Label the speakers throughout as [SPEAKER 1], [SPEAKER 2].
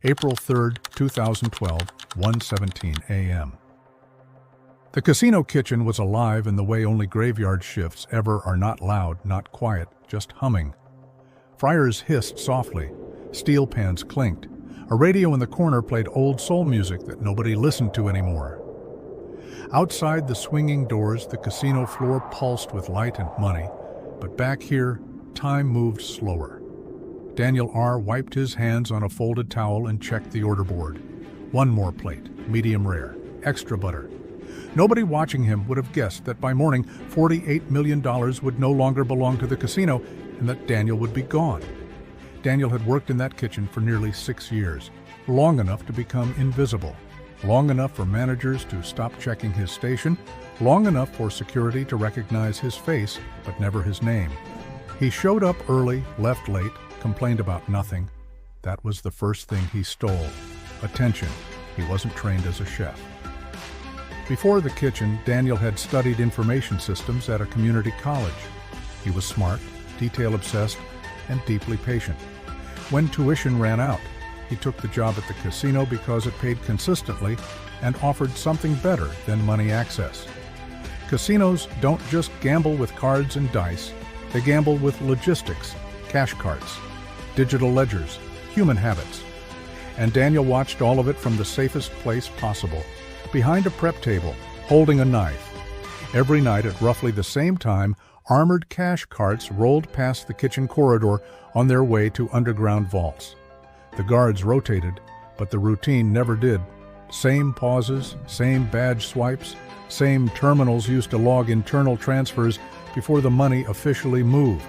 [SPEAKER 1] April 3rd, 2012, 1:17 a.m. The casino kitchen was alive in the way only graveyard shifts ever are, not loud, not quiet, just humming. Fryers hissed softly, steel pans clinked. A radio in the corner played old soul music that nobody listened to anymore. Outside the swinging doors, the casino floor pulsed with light and money, but back here, time moved slower. Daniel R. wiped his hands on a folded towel and checked the order board. One more plate, medium rare, extra butter. Nobody watching him would have guessed that by morning, $48 million would no longer belong to the casino and that Daniel would be gone. Daniel had worked in that kitchen for nearly 6 years, long enough to become invisible, long enough for managers to stop checking his station, long enough for security to recognize his face but never his name. He showed up early, left late, complained about nothing. That was the first thing he stole. Attention. He wasn't trained as a chef. Before the kitchen, Daniel had studied information systems at a community college. He was smart, detail-obsessed, and deeply patient. When tuition ran out, he took the job at the casino because it paid consistently and offered something better than money access. Casinos don't just gamble with cards and dice, they gamble with logistics, cash carts, digital ledgers, human habits. And Daniel watched all of it from the safest place possible, behind a prep table, holding a knife. Every night at roughly the same time, armored cash carts rolled past the kitchen corridor on their way to underground vaults. The guards rotated, but the routine never did. Same pauses, same badge swipes, same terminals used to log internal transfers before the money officially moved.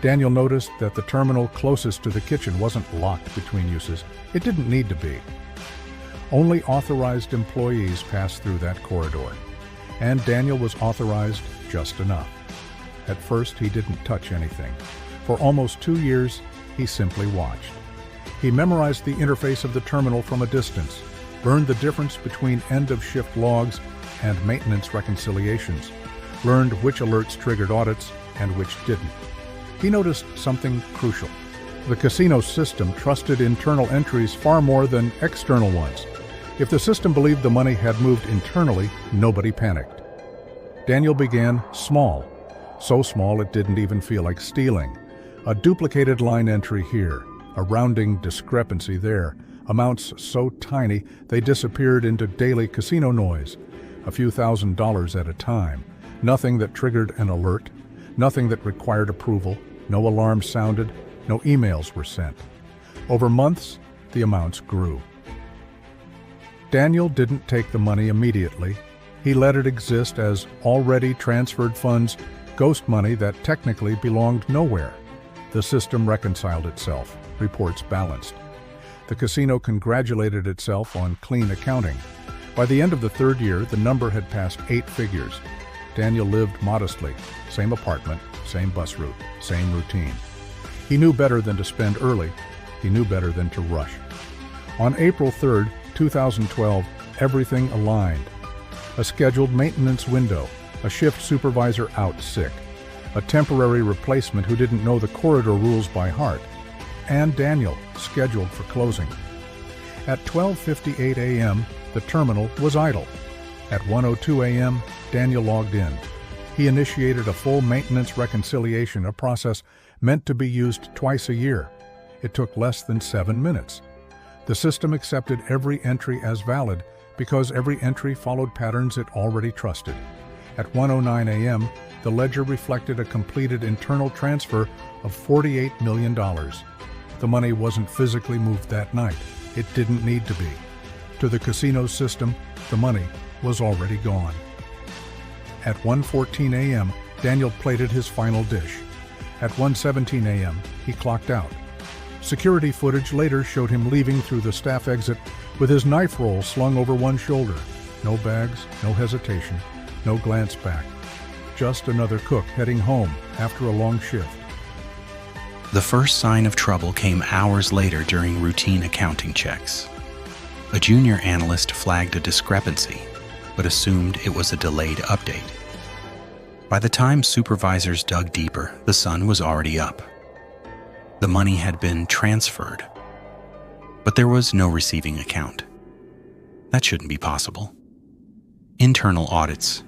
[SPEAKER 1] Daniel noticed that the terminal closest to the kitchen wasn't locked between uses. It didn't need to be. Only authorized employees passed through that corridor, and Daniel was authorized just enough. At first, he didn't touch anything. For almost 2 years, he simply watched. He memorized the interface of the terminal from a distance, learned the difference between end-of-shift logs and maintenance reconciliations, learned which alerts triggered audits and which didn't. He noticed something crucial. The casino system trusted internal entries far more than external ones. If the system believed the money had moved internally, nobody panicked. Daniel began small, so small it didn't even feel like stealing. A duplicated line entry here, a rounding discrepancy there, amounts so tiny they disappeared into daily casino noise, a few $1,000s at a time, nothing that triggered an alert, nothing that required approval, no alarms sounded, no emails were sent. Over months, the amounts grew. Daniel didn't take the money immediately. He let it exist as already transferred funds, ghost money that technically belonged nowhere. The system reconciled itself, reports balanced. The casino congratulated itself on clean accounting. By the end of the 3rd year, the number had passed 8 figures. Daniel lived modestly, same apartment, same bus route, same routine. He knew better than to spend early. He knew better than to rush. On April 3rd, 2012, everything aligned. A scheduled maintenance window, a shift supervisor out sick, a temporary replacement who didn't know the corridor rules by heart, and Daniel, scheduled for closing. At 12:58 a.m., the terminal was idle. At 1:02 a.m., Daniel logged in. He initiated a full maintenance reconciliation, a process meant to be used twice a year. It took less than 7 minutes. The system accepted every entry as valid because every entry followed patterns it already trusted. At 1:09 a.m., the ledger reflected a completed internal transfer of $48 million. The money wasn't physically moved that night. It didn't need to be. To the casino system, the money was already gone. At 1:14 a.m., Daniel plated his final dish. At 1:17 a.m., he clocked out. Security footage later showed him leaving through the staff exit with his knife roll slung over one shoulder. No bags, no hesitation, no glance back. Just another cook heading home after a long shift.
[SPEAKER 2] The first sign of trouble came hours later during routine accounting checks. A junior analyst flagged a discrepancy, but assumed it was a delayed update. By the time supervisors dug deeper, the sun was already up. The money had been transferred. But there was no receiving account. That shouldn't be possible. Internal audits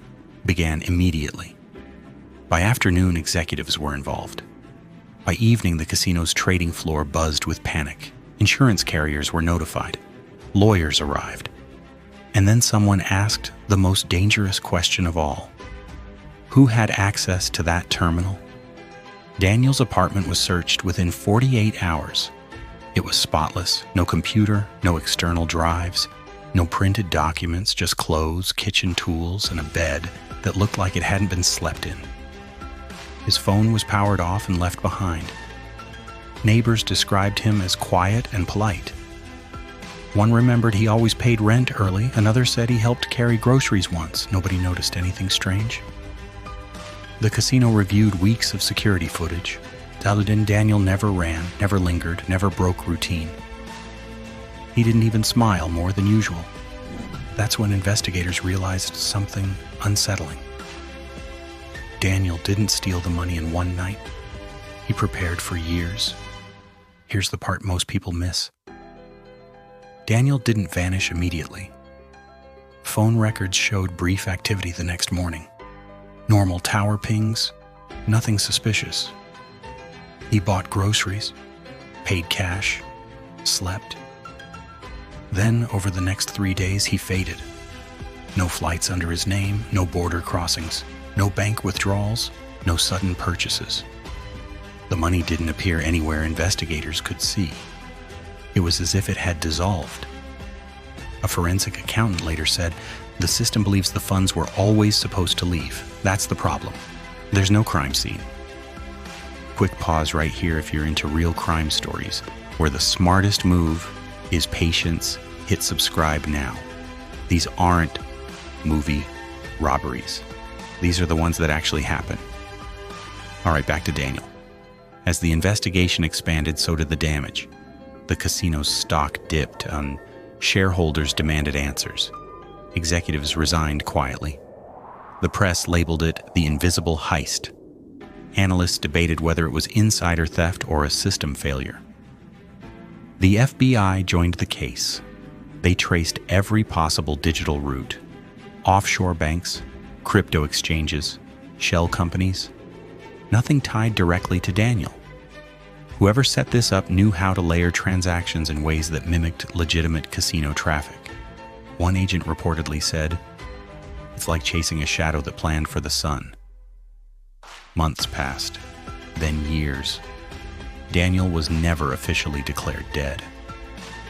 [SPEAKER 2] began immediately. By afternoon, executives were involved. By evening, the casino's trading floor buzzed with panic. Insurance carriers were notified. Lawyers arrived. And then someone asked the most dangerous question of all. Who had access to that terminal? Daniel's apartment was searched within 48 hours. It was spotless, no computer, no external drives, no printed documents, just clothes, kitchen tools, and a bed that looked like it hadn't been slept in. His phone was powered off and left behind. Neighbors described him as quiet and polite. One remembered he always paid rent early. Another said he helped carry groceries once. Nobody noticed anything strange. The casino reviewed weeks of security footage. Daniel never ran, never lingered, never broke routine. He didn't even smile more than usual. That's when investigators realized something unsettling. Daniel didn't steal the money in one night. He prepared for years. Here's the part most people miss. Daniel didn't vanish immediately. Phone records showed brief activity the next morning. Normal tower pings, nothing suspicious. He bought groceries, paid cash, slept. Then, over the next 3 days, he faded. No flights under his name, no border crossings, no bank withdrawals, no sudden purchases. The money didn't appear anywhere investigators could see. It was as if it had dissolved. A forensic accountant later said, "The system believes the funds were always supposed to leave. That's the problem. There's no crime scene." Quick pause right here if you're into real crime stories, where the smartest move is patience. Hit subscribe now. These aren't movie robberies. These are the ones that actually happen. All right, back to Daniel. As the investigation expanded, so did the damage. The casino's stock dipped, and shareholders demanded answers. Executives resigned quietly. The press labeled it the invisible heist. Analysts debated whether it was insider theft or a system failure. The FBI joined the case. They traced every possible digital route: offshore banks, crypto exchanges, shell companies. Nothing tied directly to Daniel. Whoever set this up knew how to layer transactions in ways that mimicked legitimate casino traffic. One agent reportedly said, "It's like chasing a shadow that planned for the sun." Months passed, then years. Daniel was never officially declared dead.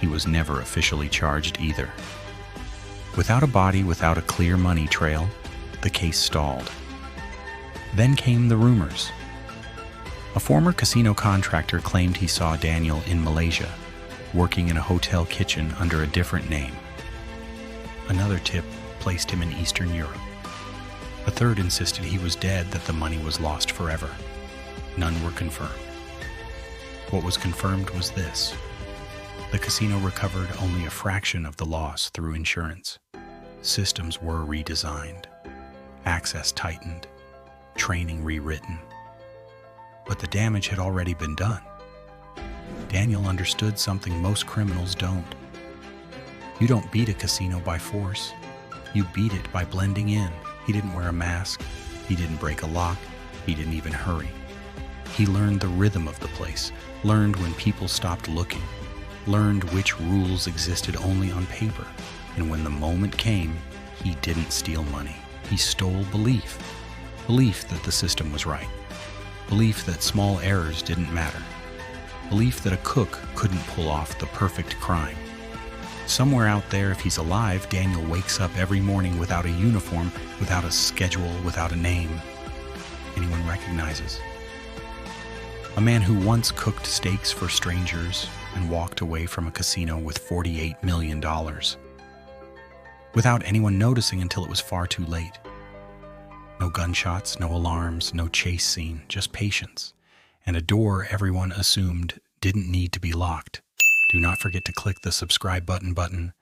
[SPEAKER 2] He was never officially charged either. Without a body, without a clear money trail, the case stalled. Then came the rumors. A former casino contractor claimed he saw Daniel in Malaysia, working in a hotel kitchen under a different name. Another tip placed him in Eastern Europe. A third insisted he was dead, that the money was lost forever. None were confirmed. What was confirmed was this: the casino recovered only a fraction of the loss through insurance. Systems were redesigned, access tightened, training rewritten. But the damage had already been done. Daniel understood something most criminals don't. You don't beat a casino by force. You beat it by blending in. He didn't wear a mask. He didn't break a lock. He didn't even hurry. He learned the rhythm of the place, learned when people stopped looking, learned which rules existed only on paper. And when the moment came, he didn't steal money. He stole belief. Belief that the system was right. Belief that small errors didn't matter. Belief that a cook couldn't pull off the perfect crime. Somewhere out there, if he's alive, Daniel wakes up every morning without a uniform, without a schedule, without a name anyone recognizes. A man who once cooked steaks for strangers and walked away from a casino with $48 million. Without anyone noticing until it was far too late. No gunshots, no alarms, no chase scene, just patience. And a door everyone assumed didn't need to be locked. Do not forget to click the subscribe button